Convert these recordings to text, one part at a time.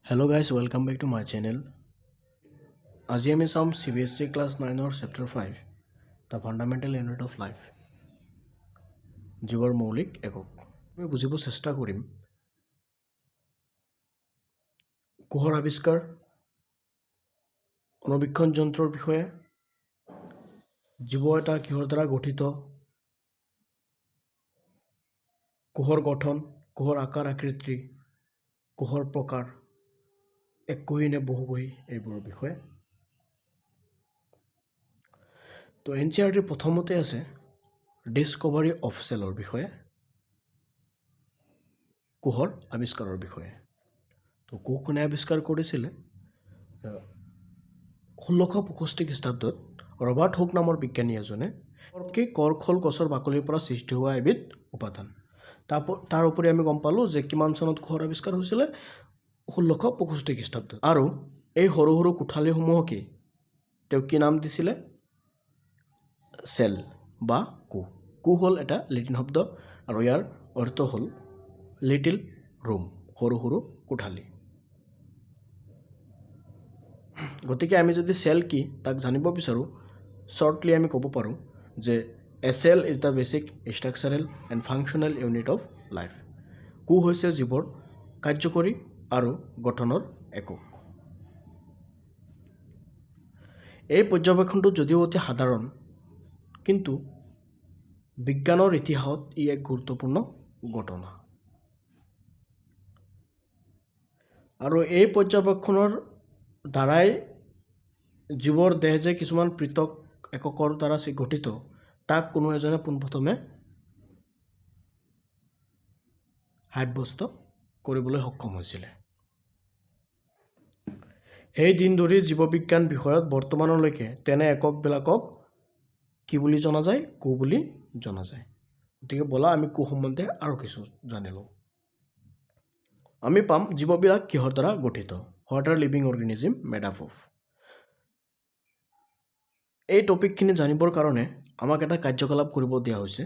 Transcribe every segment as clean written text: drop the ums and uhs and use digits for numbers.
Hello guys, welcome back to my channel. আজি আমি চাম CBSE class 9 chapter 5 the fundamental unit of life জীৱৰ মৌলিক একক। আমি বুজিব চেষ্টা কৰিম কোহৰ আৱিষ্কাৰ, অণুবীক্ষণ যন্ত্ৰৰ বিষয়ে, জীৱ এটা কিহৰ দ্বাৰা গঠিত, কোহৰ গঠন, কোহৰ আকাৰ আকৃতি, কোহৰ প্ৰকাৰ, এককোহী নে বহুকোহী এইবোৰৰ বিষয়ে। তো NCERTৰ প্ৰথমতে আছে ডিস্কভাৰী অফ চেলৰ বিষয়ে, কোহৰ আৱিষ্কাৰৰ বিষয়ে। তো কোহ কোনে আৱিষ্কাৰ কৰিছিলে? 1665 খ্ৰীষ্টাব্দত ৰবাৰ্ট হুক নামৰ বিজ্ঞানী এজনে কৰ্কল গছৰ বাকলিৰ পৰা সৃষ্টি হোৱা এবিধ উপাদান। তাৰ উপৰি আমি গম পালোঁ যে কিমান চনত কোহৰ আৱিষ্কাৰ হৈছিলে? 1665 খ্ৰীষ্টাব্দত। আৰু এই সৰু সৰু কোঠালিসমূহকে তেওঁ কি নাম দিছিলে? চেল বা কোহ। কোহ হ'ল এটা লেটিন শব্দ আৰু ইয়াৰ অৰ্থ হ'ল লিটিল ৰুম, সৰু সৰু কোঠালি। গতিকে আমি যদি চেল কি তাক জানিব বিচাৰোঁ, শ্বৰ্টলি আমি ক'ব পাৰোঁ যে a cell is the basic structural and functional unit of life. কোহ হৈছে জীৱৰ কাৰ্যকৰী আৰু গঠনৰ একক। এই পৰ্যবেক্ষণটো যদিও অতি সাধাৰণ, কিন্তু বিজ্ঞানৰ ইতিহাসত ই এক গুৰুত্বপূৰ্ণ ঘটনা। আৰু এই পৰ্যবেক্ষণৰ দ্বাৰাই জীৱৰ দেহ যে কিছুমান পৃথক এককৰ দ্বাৰা গঠিত, তাক কোনো এজনে পোনপ্ৰথমে সাব্যস্ত কৰিবলৈ সক্ষম হৈছিলে। সেই দিন ধৰি জীৱবিজ্ঞান বিষয়ত বৰ্তমানলৈকে তেনে এককবিলাকক কি বুলি জনা যায়? কোহ বুলি জনা যায়। গতিকে ব'লা আমি কোহ সম্বন্ধে আৰু কিছু জানি লওঁ। আমি পাম জীৱবিলাক কিহৰ দ্বাৰা গঠিত? What are living organism made up of? এই টপিকখিনি জানিবৰ কাৰণে আমাক এটা কাৰ্যকলাপ কৰিব দিয়া হৈছে।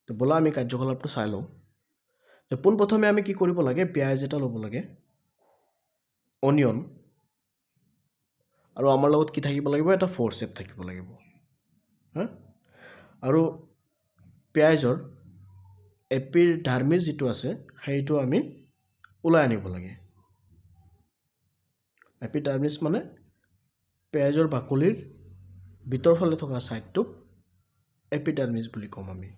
তো ব'লা আমি কাৰ্যকলাপটো চাই লওঁ। যে পোনপ্ৰথমে আমি কি কৰিব লাগে? পিঁয়াজ এটা ল'ব লাগে, অনিয়ন, আৰু আমাৰ লগত কি থাকিব লাগিব? এটা ফ'ৰচেপ থাকিব লাগিব। আৰু পিঁয়াজৰ এপিডাৰ্মিছ যিটো আছে সেইটো আমি ওলাই আনিব লাগে। এপিডাৰ্মিছ মানে পিঁয়াজৰ বাকলিৰ ভিতৰ ফালে থকা ছাইডটোক এপিডাৰ্মিছ বুলি ক'ম আমি।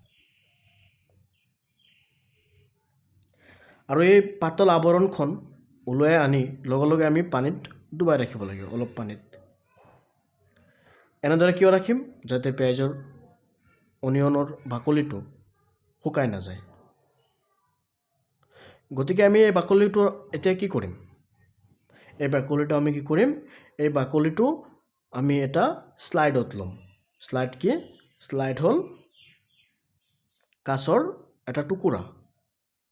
আৰু এই পাতল আৱৰণখন ওলাই আনি লগে লগে আমি পানীত ডুবাই ৰাখিব লাগিব, অলপ পানীত। এনেদৰে কিয় ৰাখিম? যাতে পিঁয়াজৰ অনিয়নৰ বাকলিটো শুকাই নাযায়। গতিকে আমি এই বাকলিটো এতিয়া কি কৰিম? এই বাকলিটো আমি কি কৰিম? এই বাকলিটো আমি এটা শ্লাইডত ল'ম। শ্লাইড কি? শ্লাইড হ'ল কাঁচৰ এটা টুকুৰা,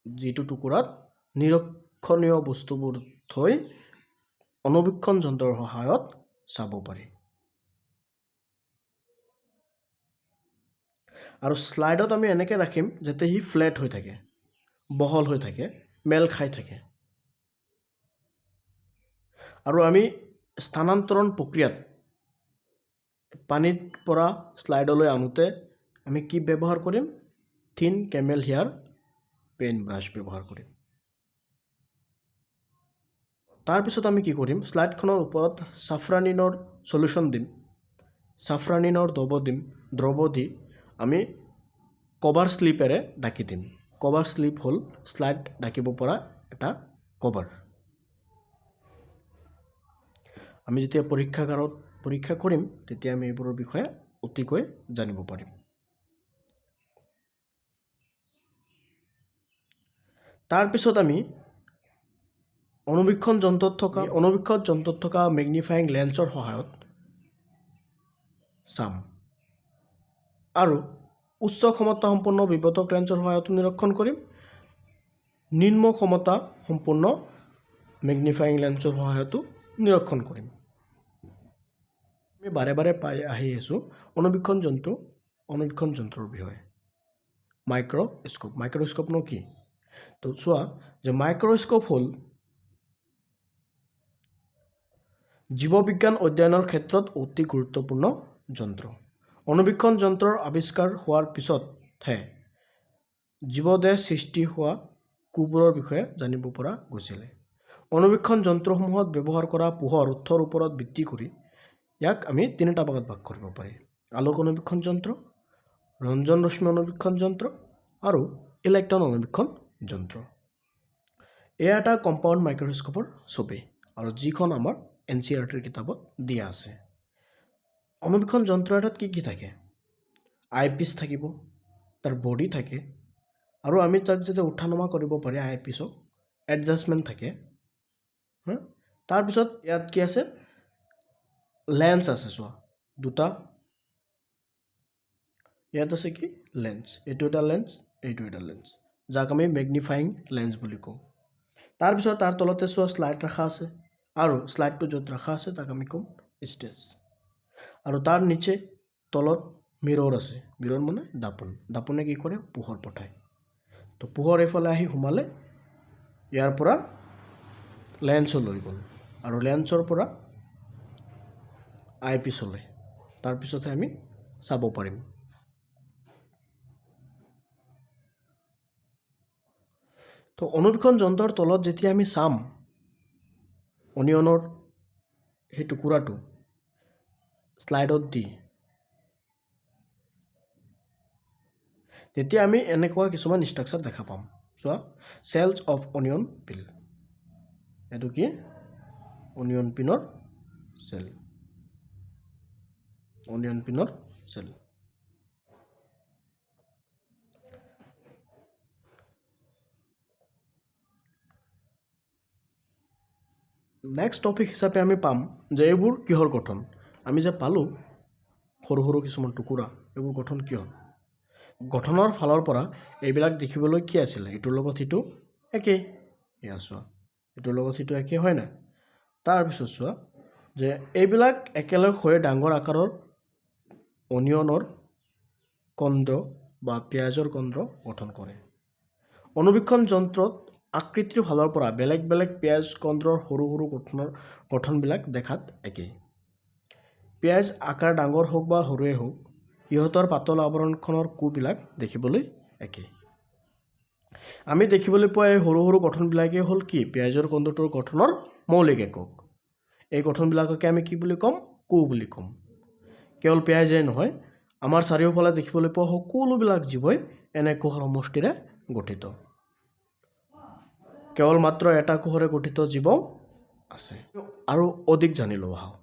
যিটো টুকুৰাত নিৰীক্ষণীয় বস্তুবোৰ থৈ অণুবীক্ষণ যন্ত্ৰৰ সহায়ত চাব পাৰি। আৰু শ্লাইডত আমি এনেকৈ ৰাখিম যাতে সি ফ্লেট হৈ থাকে, বহল হৈ থাকে, মেল খাই থাকে। আৰু আমি স্থানান্তৰণ প্ৰক্ৰিয়াত পানীৰ পৰা শ্লাইডলৈ আনোতে আমি কি ব্যৱহাৰ কৰিম? থিন কেমেল হেয়াৰ পেইন ব্ৰাছ ব্যৱহাৰ কৰিম। তাৰপিছত আমি কি কৰিম? শ্লাইডখনৰ ওপৰত ছাফ্ৰানিনৰ চলিউশ্যন দিম, ছাফ্ৰানিনৰ দ্ৰৱ দি আমি কভাৰ শ্লিপেৰে ঢাকি দিম। কভাৰ শ্লিপ হ'ল শ্লাইড ঢাকিব পৰা এটা কভাৰ। আমি যেতিয়া পৰীক্ষাগাৰত পৰীক্ষা কৰিম তেতিয়া আমি এইবোৰৰ বিষয়ে অতিকৈ জানিব পাৰিম। তাৰপিছত আমি অণুবীক্ষণ যন্ত্ৰত থকা মেগনিফাইং লেন্সৰ সহায়ত চাম। আৰু উচ্চ ক্ষমতা সম্পন্ন বিৱৰ্তক লেন্সৰ সহায়তো নিৰীক্ষণ কৰিম। নিম্ন ক্ষমতা সম্পন্ন মেগনিফাইং লেন্সৰ সহায়তো নিৰীক্ষণ কৰিম। আমি বাৰে বাৰে পাই আহি আছোঁ অণুবীক্ষণ যন্ত্ৰৰ বিষয়ে। মাইক্ৰস্কোপ। মাইক্ৰস্কোপনো কি? তো চোৱা যে মাইক্ৰস্কোপ হ'ল জীৱবিজ্ঞান অধ্যয়নৰ ক্ষেত্ৰত অতি গুৰুত্বপূৰ্ণ যন্ত্ৰ। অণুবীক্ষণ যন্ত্ৰৰ আৱিষ্কাৰ হোৱাৰ পিছতহে জীৱদেহ সৃষ্টি হোৱা কোষবোৰৰ বিষয়ে জানিব পৰা গৈছিলে। অণুবীক্ষণ যন্ত্ৰসমূহত ব্যৱহাৰ কৰা পোহৰ উৎসৰ ওপৰত ভিত্তি কৰি ইয়াক আমি তিনিটা ভাগত ভাগ কৰিব পাৰি: আলোক অণুবীক্ষণ যন্ত্ৰ, ৰঞ্জন ৰশ্মি অণুবীক্ষণ যন্ত্ৰ আৰু ইলেক্ট্ৰন অণুবীক্ষণ যন্ত্ৰ। এয়া এটা কম্পাউণ্ড মাইক্ৰস্কোপৰ ছবি আৰু যিখন আমাৰ NCERTৰ কিতাপত দিয়া আছে। অণুবীক্ষণ যন্ত্ৰ এটাত কি থাকে? আইপিচ থাকিব, তাৰ বডি থাকে, আৰু আমি তাক যাতে উঠা নমা কৰিব পাৰি আইপিচক, এডজাষ্টমেণ্ট থাকে। তাৰপিছত ইয়াত কি আছে? লেন্স আছে, চোৱা দুটা। ইয়াত আছে কি? লেন্স। এইটো এটা লেন্স, এইটো এটা লেন্স, যাক আমি মেগনিফাইং লেন্স বুলি কওঁ। তাৰপিছত তাৰ তলতে চোৱা শ্লাইড ৰখা আছে, আৰু শ্লাইডটো য'ত ৰখা আছে তাক আমি ক'ম ষ্টেজ। আৰু তাৰ নিচে তলত মিৰৰ আছে। মিৰৰ মানে দাপোন। দাপোনে কি কৰে? পোহৰ পঠায়। তো পোহৰ এইফালে আহি সোমালে, ইয়াৰ পৰা লেন্সো লৈ গ'ল, আৰু লেন্সৰ পৰা আইপিচলৈ। তাৰপিছতহে আমি চাব পাৰিম। তো অণুবীক্ষণ যন্ত্ৰৰ তলত যেতিয়া আমি চাম অনিয়নৰ সেই টুকুৰাটো শ্লাইডত দি, তেতিয়া আমি এনেকুৱা কিছুমান ষ্ট্ৰাকচাৰ দেখা পাম। চোৱা, চেলছ অফ অনিয়ন পিল। এইটো কি? অনিয়ন পিনৰ চেল। অনিয়ন পিনৰ চেল। নেক্সট টপিক হিচাপে আমি পাম যে এইবোৰ কিহৰ গঠন। আমি যে পালোঁ সৰু সৰু কিছুমান টুকুৰা, এইবোৰ গঠন কিহৰ? গঠনৰ ফালৰ পৰা এইবিলাক দেখিবলৈ কি আছিলে? এইটোৰ লগত সিটো একেই। এয়া চোৱা, এইটোৰ লগত সিটো একেই হয় না? তাৰপিছত চোৱা যে এইবিলাক একেলগ হৈ ডাঙৰ আকাৰৰ অনিয়নৰ কন্দ্ৰ বা পিঁয়াজৰ কন্দ্ৰ গঠন কৰে। অণুবীক্ষণ যন্ত্ৰত আকৃতিৰ ফালৰ পৰা বেলেগ বেলেগ পিঁয়াজ কন্দ্ৰৰ সৰু সৰু গঠনবিলাক দেখাত একেই। পিঁয়াজ আকাৰ ডাঙৰ হওক বা সৰুৱে হওক, ইহঁতৰ পাতল আৱৰণখনৰ কোষবিলাক দেখিবলৈ একেই। আমি দেখিবলৈ পোৱা এই সৰু সৰু গঠনবিলাকেই হ'ল কি? পিঁয়াজৰ কন্দ্ৰটোৰ গঠনৰ মৌলিক একক। এই গঠনবিলাককে আমি কি বুলি ক'ম? কোষ বুলি ক'ম। কেৱল পিঁয়াজেই নহয়, আমাৰ চাৰিওফালে দেখিবলৈ পোৱা সকলোবিলাক জীৱই এনে কোষৰ সমষ্টিৰে গঠিত। কেৱল মাত্ৰ এটা কোষৰে গঠিত জীৱও আছে। আৰু অধিক জানি লওঁ আহক।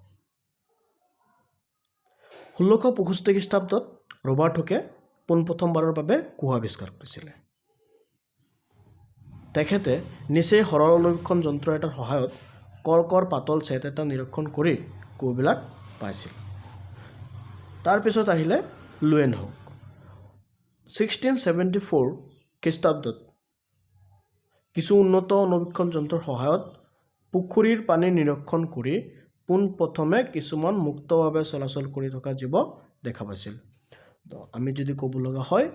1665 খ্ৰীষ্টাব্দত ৰবাৰ্ট হুকে পোনপ্ৰথমবাৰৰ বাবে কোষ আৱিষ্কাৰ কৰিছিলে। তেখেতে নিচেই সৰল অণুবীক্ষণ যন্ত্ৰ এটাৰ সহায়ত কৰ্কৰ পাতল ছেট এটা নিৰীক্ষণ কৰি কোষবিলাক পাইছিল। তাৰপিছত আহিলে লুয়েনহুক। 1674 খ্ৰীষ্টাব্দত কিছু উন্নত অণুবীক্ষণ যন্ত্ৰৰ সহায়ত পুখুৰীৰ পানী নিৰীক্ষণ কৰি পোনপ্ৰথমে কিছুমান মুক্তভাৱে চলাচল কৰি থকা জীৱ দেখা পাইছিল। তো আমি যদি ক'ব লগা হয়,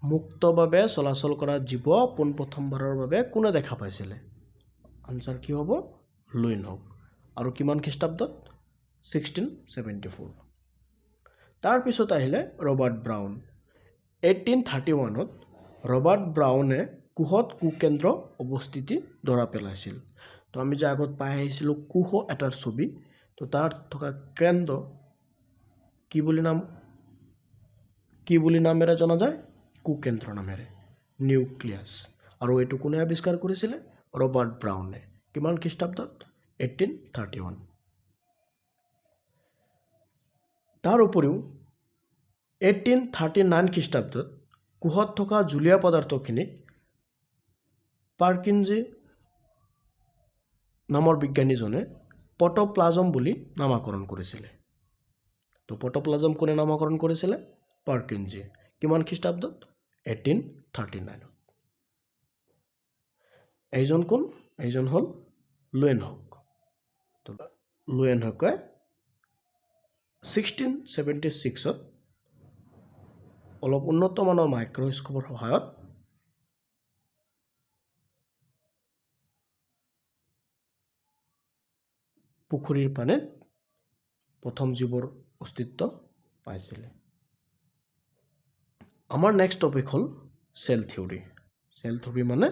মুক্তভাৱে চলাচল কৰা জীৱ পোনপ্ৰথমবাৰৰ বাবে কোনে দেখা পাইছিলে? আনচাৰ কি হ'ব? লুয়েনহুক। আৰু কিমান খ্ৰীষ্টাব্দত? 1674। তাৰপিছত আহিলে ৰবাৰ্ট ব্ৰাউন। 1831ত ৰবাৰ্ট ব্ৰাউনে কোষত কোষকেন্দ্ৰ অৱস্থিতি ধৰা পেলাইছিল। তো আমি যে আগত পাই আহিছিলোঁ কোষ এটাৰ ছবি, তো তাত থকা কেন্দ্ৰ কি বুলি নামেৰে জনা যায়? কোষকেন্দ্ৰ নামেৰে, নিউক্লিয়াছ। আৰু এইটো কোনে আৱিষ্কাৰ কৰিছিলে? ৰবাৰ্ট ব্ৰাউনে। কিমান খ্ৰীষ্টাব্দত? 1831। তাৰ উপৰিও 1839 খ্ৰীষ্টাব্দত কোষত থকা জুলীয়া পদাৰ্থখিনিক পাৰ্কিনজি নামৰ বিজ্ঞানীজনে প্ৰট'প্লাজম বুলি নামাকৰণ কৰিছিলে। তো প্ৰট'প্লাজম কোনে নামাকৰণ কৰিছিলে? পাৰ্কিনজি। কিমান খ্ৰীষ্টাব্দত? 1839ত। এইজন কোন? এইজন হ'ল লুয়েনহুক। তো লুয়েনহুকে 1676ত অলপ উন্নত মানৰ মাইক্ৰস্কোপৰ সহায়ত পুখুৰীৰ পানীত প্ৰথম জীৱৰ অস্তিত্ব পাইছিলে। আমাৰ নেক্সট টপিক হ'ল চেল থিয়ৰী। চেল থিয়ৰী মানে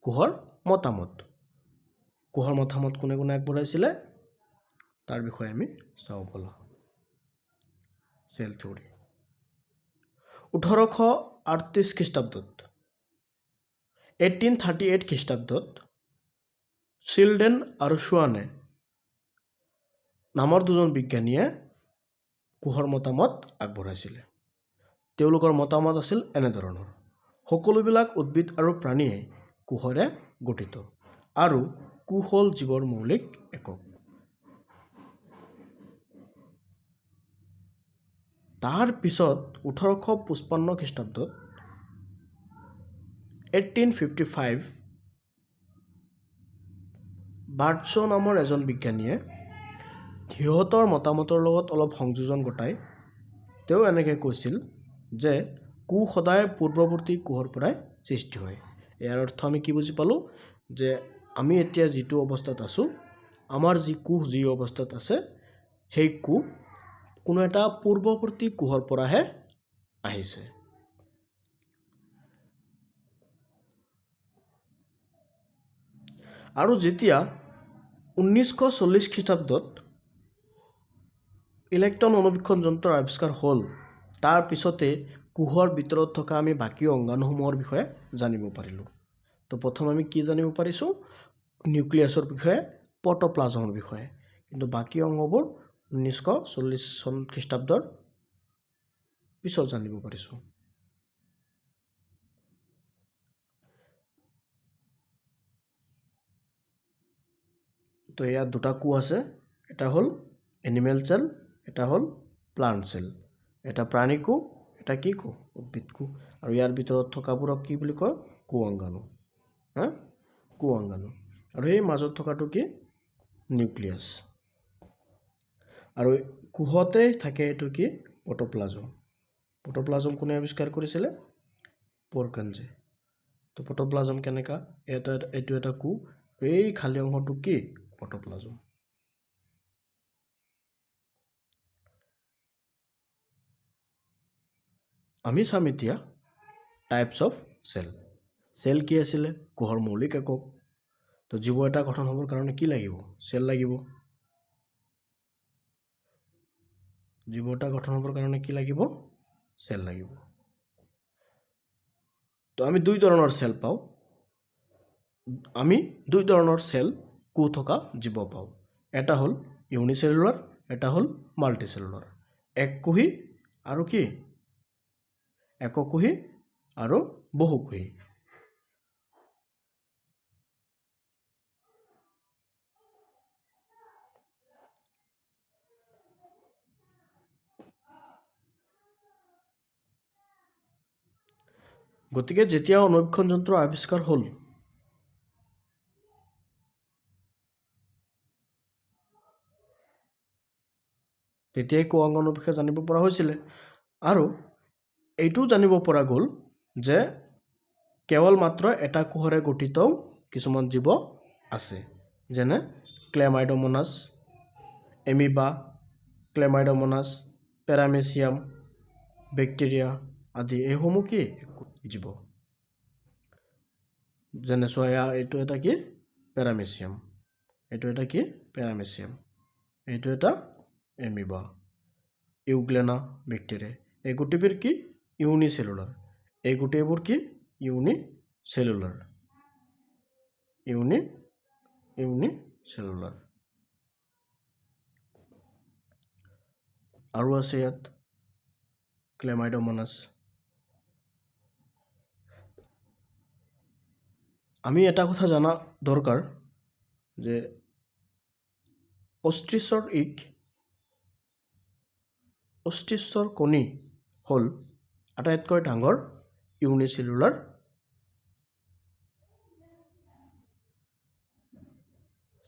কোহৰ মতামত। কোহৰ মতামত কোনে কোনে আগবঢ়াইছিলে তাৰ বিষয়ে আমি চাওঁ ব'লা। চেল থিয়ৰী 1838 খ্ৰীষ্টাব্দত 1838 খ্ৰীষ্টাব্দত চিলড্ৰেন আৰু ছোৱানে নামৰ দুজন বিজ্ঞানীয়ে কোহৰ মতামত আগবঢ়াইছিলে। তেওঁলোকৰ মতামত আছিল এনেধৰণৰ: সকলোবিলাক উদ্ভিদ আৰু প্ৰাণীয়ে কোহৰে গঠিত আৰু কোষ হ'ল জীৱৰ মৌলিক একক। তাৰ পিছত 1855 খ্ৰীষ্টাব্দত 1855 বাৰ্টছ নামৰ এজন বিজ্ঞানীয়ে সিহঁতৰ মতামতৰ লগত অলপ সংযোজন ঘটাই তেওঁ এনেকৈ কৈছিল যে কোষ সদায় পূৰ্বৱৰ্তী কোষৰ পৰাই সৃষ্টি হয়। ইয়াৰ অৰ্থ আমি কি বুজি পালোঁ যে আমি এতিয়া যিটো অৱস্থাত আছোঁ, আমাৰ যি কোষ যি অৱস্থাত আছে, সেই কোষ কোনো এটা পূৰ্বৱৰ্তী কোষৰ পৰাহে আহিছে। আৰু যেতিয়া 1940 খ্ৰীষ্টাব্দত ইলেক্ট্ৰন অনুবীক্ষণ যন্ত্ৰৰ আৱিষ্কাৰ হ'ল, তাৰ পিছতে কোষৰ ভিতৰত থকা আমি বাকী অংগাণুসমূহৰ বিষয়ে জানিব পাৰিলোঁ। তো প্ৰথম আমি কি জানিব পাৰিছোঁ? নিউক্লিয়াছৰ বিষয়ে, প্ৰ'ট'প্লাজমৰ বিষয়ে। কিন্তু বাকী অংগবোৰ 1940 চন খ্ৰীষ্টাব্দৰ পিছত জানিব পাৰিছোঁ। তো ইয়াত দুটা কোষ আছে, এটা হ'ল এনিমেল চেল, এটা হ'ল প্লান্ট চেল। এটা প্ৰাণী কোষ, এটা কি কোষ? উদ্ভিদ কোষ। আৰু ইয়াৰ ভিতৰত থকাবোৰক কি বুলি কয়? কোঅংগাণু। কোঅংগাণু। আৰু সেই মাজত থকাটো কি? নিউক্লিয়াছ। আৰু কোষতে থাকে এইটো কি? প্ৰ'ট'প্লাজম। প্ৰ'ট'প্লাজম কোনে আৱিষ্কাৰ কৰিছিলে? পৰকিনছে। তো প্ৰ'ট'প্লাজম কেনেকা? এইটো এটা কোষ, এই খালী অংশটো কি? প্ৰ'ট'প্লাজম। আমি চাম এতিয়া টাইপছ অফ চেল। চেল কি আছিলে? কোষৰ মৌলিক একক। তো জীৱ এটা গঠন হ'বৰ কাৰণে কি লাগিব? চেল লাগিব। জীৱ এটা গঠন হ'বৰ কাৰণে কি লাগিব? চেল লাগিব। তো আমি দুই ধৰণৰ চেল পাওঁ। আমি দুই ধৰণৰ চেল কোষ থকা জীৱ পাওঁ। এটা হ'ল ইউনিচেলুলাৰ, এটা হ'ল মাল্টিচেলুলাৰ। এককোষী আৰু কি? এককোষী আৰু বহুকোষী। গতিকে যেতিয়া অনুবীক্ষণ যন্ত্ৰ আৱিষ্কাৰ হ'ল, তেতিয়াই কোঅংগাণুৰ বিষয়ে জানিব পৰা হৈছিলে। আৰু এইটোও জানিব পৰা গ'ল যে কেৱল মাত্ৰ এটা কোষৰে গঠিত কিছুমান জীৱ আছে, যেনে ক্লেমাইডোমোনাছ, এমিবা, ক্লেমাইডোমোনাছ, পেৰামেচিয়াম, বেক্টেৰিয়া আদি। এইসমূহ কি? জীৱ। যেনে চোৱা, এইটো এটা কি? পেৰামেচিয়াম। এইটো এটা কি? পেৰামেচিয়াম। এইটো এটা এমিবা। Euglena bacteria. এই গোটেইবোৰ কি? ইউনিচেলুলাৰ। এই গোটেইবোৰ কি? ইউনিচেলুলাৰ। ইউনিচেলুলাৰ। আৰু আছে ইয়াত ক্লেমাইডোমোনাছ। আমি এটা কথা জানা দৰকাৰ যে অষ্ট্ৰিচৰ কণী হ'ল আটাইতকৈ ডাঙৰ ইউনিচেলুলাৰ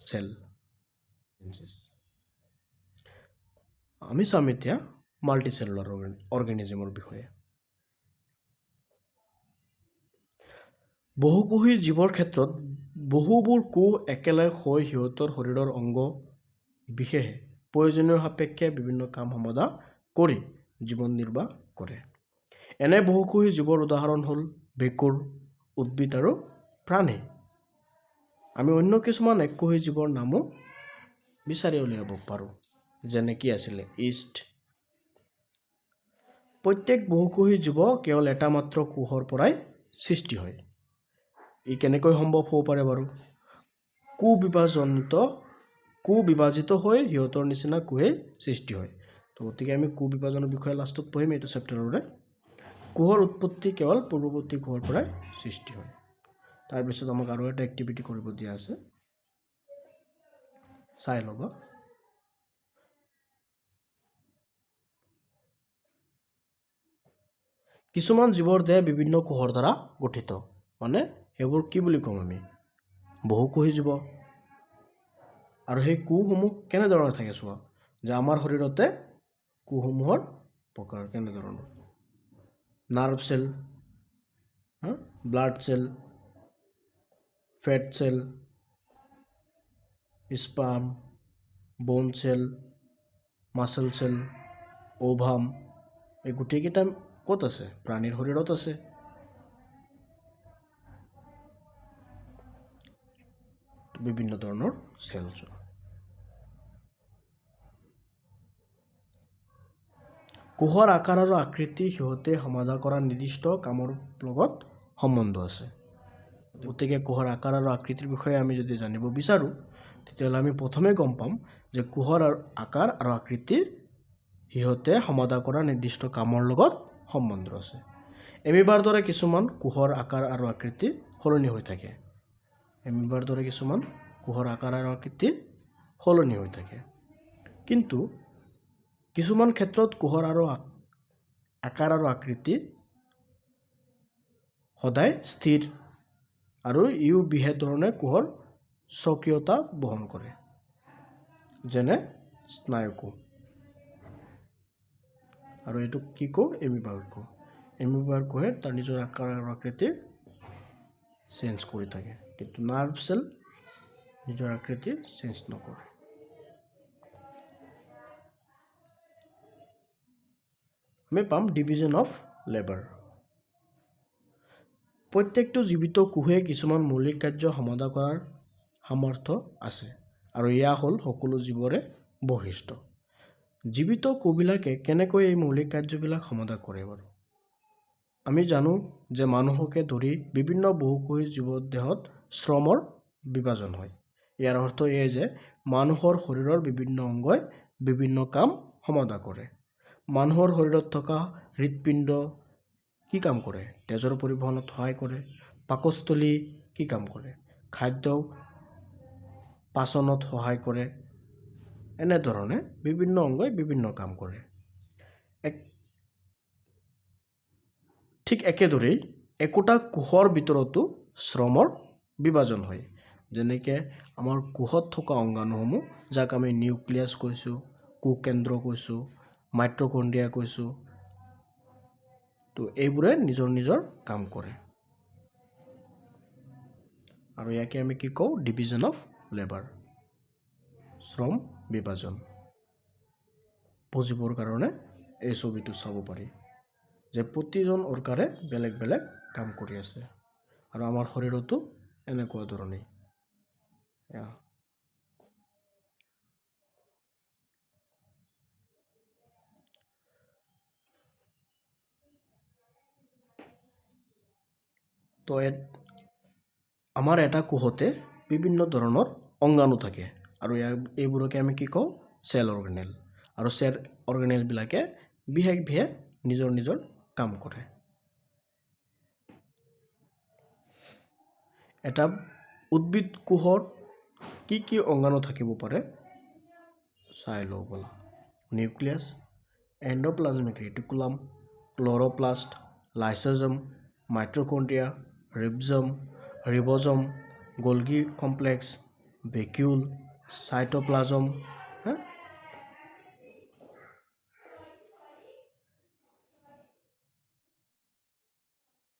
চেল। আমি চাম এতিয়া মাল্টিচেলুলাৰ অৰ্গেনিজমৰ বিষয়ে। বহুকোষী জীৱৰ ক্ষেত্ৰত বহুবোৰ কোষ একেলগে হৈ সিহঁতৰ শৰীৰৰ অংগ বিশেষে প্ৰয়োজনীয় সাপেক্ষে বিভিন্ন কাম সমাধা কৰি জীৱন নিৰ্বাহ কৰে। এনে বহুকোষী জীৱৰ উদাহৰণ হ'ল ভেঁকুৰ, উদ্ভিদ আৰু প্ৰাণী। আমি অন্য কিছুমান এককোষী জীৱৰ নামো বিচাৰি উলিয়াব পাৰোঁ, যেনে কি আছিলে ইষ্ট। প্ৰত্যেক বহুকোষী জীৱ কেৱল এটা মাত্ৰ কোষৰ পৰাই সৃষ্টি হয়। ই কেনেকৈ সম্ভৱ হ'ব পাৰে বাৰু? কুবিভাজিত হৈ সিহঁতৰ নিচিনা কোষেই সৃষ্টি হয়। তো গতিকে আমি কুবিভাজনৰ বিষয়ে লাষ্টত পঢ়িম এইটো চেপ্টাৰৰে। কোষৰ উৎপত্তি কেৱল পূৰ্বৱৰ্তী কোষৰ পৰাই সৃষ্টি হয়। তাৰপিছত আমাক আৰু এটা এক্টিভিটি কৰিব দিয়া আছে, চাই ল'বা। কিছুমান জীৱৰ দেহ বিভিন্ন কোষৰ দ্বাৰা গঠিত, মানে সেইবোৰ কি বুলি ক'ম আমি? বহুকোষী জীৱ। আৰু সেই কোষসমূহ কেনেধৰণৰ থাকে চোৱা, যে আমাৰ শৰীৰতে কোষসমূহৰ প্ৰকাৰ কেনেধৰণৰ? Nerve cell, blood cell, fat cell, sperm, bone cell, muscle cell, ovum, এই গোটেইকেইটা ক'ত আছে? প্ৰাণীৰ শৰীৰত আছে। বিভিন্ন ধৰণৰ চেল। কোষৰ আকাৰ আৰু আকৃতি সিহঁতে সমাধা কৰা নিৰ্দিষ্ট কামৰ লগত সম্বন্ধ আছে। গতিকে কোষৰ আকাৰ আৰু আকৃতিৰ বিষয়ে আমি যদি জানিব বিচাৰোঁ, তেতিয়াহ'লে আমি প্ৰথমে গম পাম যে কোষৰ আকাৰ আৰু আকৃতি সিহঁতে সমাধা কৰা নিৰ্দিষ্ট কামৰ লগত সম্বন্ধ আছে। এমিবাৰ দৰে কিছুমান কোষৰ আকাৰ আৰু আকৃতি সলনি হৈ থাকে। এমিবাৰ দৰে কিছুমান কোষৰ আকাৰ আৰু আকৃতি সলনি হৈ থাকে। কিন্তু কিছুমান ক্ষেত্ৰত কোষৰ আকাৰ আৰু আকৃতি সদায় স্থিৰ, আৰু ইও বিশেষ ধৰণে কোষৰ স্বকীয়তা বহন কৰে, যেনে স্নায়ুকোষ। আৰু এইটো কি কোষ? এমিবাৰ কোষ। এমিবাৰ কোষে তাৰ নিজৰ আকাৰ আৰু আকৃতি চেঞ্জ কৰি থাকে, কিন্তু নাৰ্ভ চেল নিজৰ আকৃতি চেঞ্জ নকৰে। আমি পাম ডিভিজন অফ লেবাৰ। প্ৰত্যেকটো জীৱিত কোষে কিছুমান মৌলিক কাৰ্য সমাধা কৰাৰ সামৰ্থ্য আছে, আৰু এয়া হ'ল সকলো জীৱৰে বৈশিষ্ট্য। জীৱিত কোষবিলাকে কেনেকৈ এই মৌলিক কাৰ্যবিলাক সমাধা কৰে বাৰু? আমি জানো যে মানুহকে ধৰি বিভিন্ন বহুকোষী জীৱৰ দেহত শ্ৰমৰ বিভাজন হয়। ইয়াৰ অৰ্থ এয়ে যে মানুহৰ শৰীৰৰ বিভিন্ন অংগই বিভিন্ন কাম সমাধা কৰে। মানুহৰ শৰীৰত থকা হৃদপিণ্ড কি কাম কৰে? তেজৰ পৰিবহণত সহায় কৰে। পাকস্থলী কি কাম কৰে? খাদ্য পাচনত সহায় কৰে। এনেধৰণে বিভিন্ন অংগই বিভিন্ন কাম কৰে। ঠিক একেদৰেই একোটা কোষৰ ভিতৰতো শ্ৰমৰ বিভাজন হয়। যেনেকৈ আমাৰ কোষত থকা অংগাণুসমূহ, যাক আমি নিউক্লিয়াছ কৈছোঁ, কোষ কেন্দ্ৰ কৈছোঁ, মাইট্ৰকণ্ড্ৰিয়া কৈছোঁ, তো এইবোৰে নিজৰ নিজৰ কাম কৰে। আৰু ইয়াকে আমি কি কওঁ? ডিভিজন অফ লেবাৰ, শ্ৰম বিভাজন। বুজিবৰ কাৰণে এই ছবিটো চাব পাৰি যে প্ৰতিজন অৰ্গানে বেলেগ বেলেগ কাম কৰি আছে, আৰু আমাৰ শৰীৰতো এনেকুৱা ধৰণেই। তো আমাৰ এটা কোষতে বিভিন্ন ধৰণৰ অংগাণু থাকে, আৰু এইবোৰকে আমি কি কওঁ? Cell organelle. আৰু চেল অৰ্গেনেলবিলাকে বিশেষ নিজৰ নিজৰ কাম কৰে। এটা উদ্ভিদ কোষত কি কি অংগাণু থাকিব পাৰে চাই লওঁ ব'লা। Nucleus, endoplasmic reticulum, chloroplast, lysosome, mitochondria, ribosome, Golgi complex, vacuole, cytoplasm,